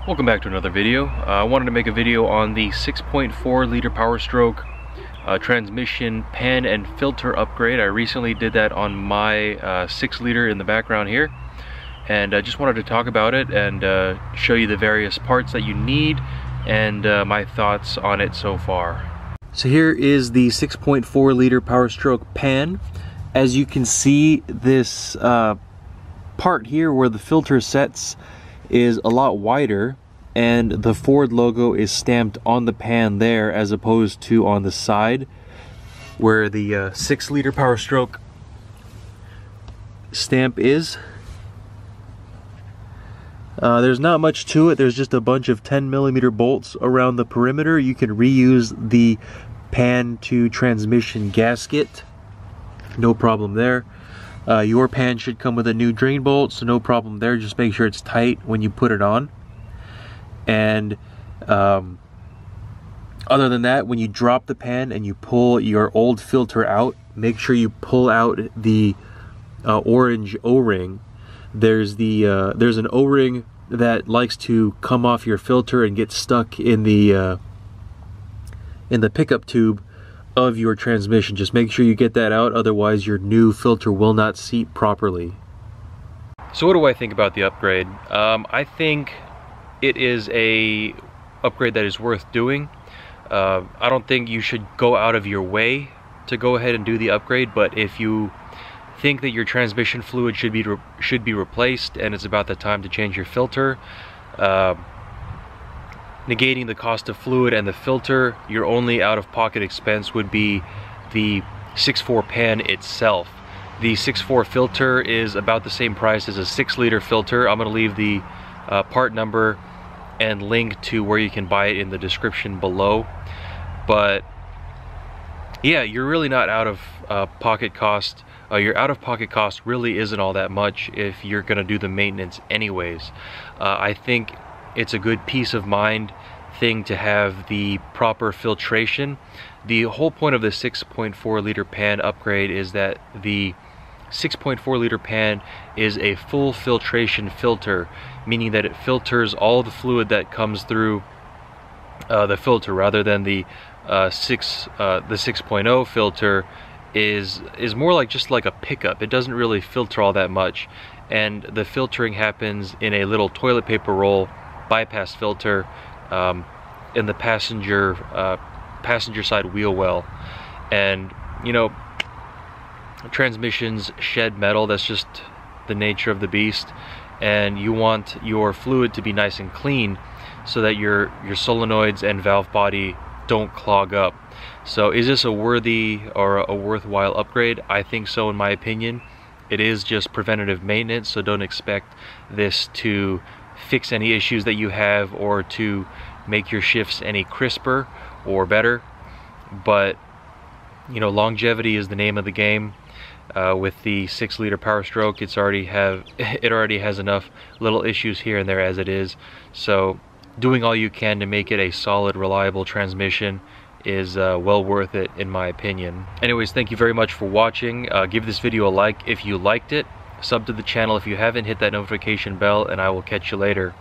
Welcome back to another video. I wanted to make a video on the 6.4 liter Powerstroke transmission pan and filter upgrade. I recently did that on my 6 liter in the background here, and I just wanted to talk about it and show you the various parts that you need and my thoughts on it so far. So here is the 6.4 liter Powerstroke pan. As you can see, this part here where the filter sets is a lot wider, and the Ford logo is stamped on the pan there as opposed to on the side where the 6 liter Powerstroke stamp is. There's not much to it. There's just a bunch of 10mm bolts around the perimeter. You can reuse the pan to transmission gasket, no problem there. Your pan should come with a new drain bolt, so no problem there. Just make sure it's tight when you put it on. And other than that, when you drop the pan and you pull your old filter out, make sure you pull out the orange O-ring. There's an O-ring that likes to come off your filter and get stuck in the pickup tube of your transmission. Just make sure you get that out, otherwise your new filter will not seat properly. So what do I think about the upgrade? I think it is a upgrade that is worth doing. I don't think you should go out of your way to go ahead and do the upgrade, but if you think that your transmission fluid should be replaced and it's about the time to change your filter, negating the cost of fluid and the filter, your only out-of-pocket expense would be the 6.4 pan itself. The 6.4 filter is about the same price as a 6 liter filter. I'm going to leave the part number and link to where you can buy it in the description below. But yeah, you're really not out of pocket cost. Your out-of-pocket cost really isn't all that much if you're going to do the maintenance anyways. I think it's a good peace of mind thing to have the proper filtration. The whole point of the 6.4 liter pan upgrade is that the 6.4 liter pan is a full filtration filter, meaning that it filters all the fluid that comes through the filter, rather than the 6.0 filter is more like just like a pickup. It doesn't really filter all that much, and the filtering happens in a little toilet paper roll bypass filter in the passenger side wheel well. And you know, transmissions shed metal. That's just the nature of the beast, and you want your fluid to be nice and clean so that your solenoids and valve body don't clog up. So is this a worthy or a worthwhile upgrade? I think so, in my opinion. It is just preventative maintenance, so don't expect this to fix any issues that you have or to make your shifts any crisper or better. But you know, longevity is the name of the game. With the 6 liter Powerstroke, it already has enough little issues here and there as it is. So doing all you can to make it a solid, reliable transmission is well worth it, in my opinion. Anyways, thank you very much for watching. Give this video a like if you liked it. Sub to the channel if you haven't. Hit that notification bell, and I will catch you later.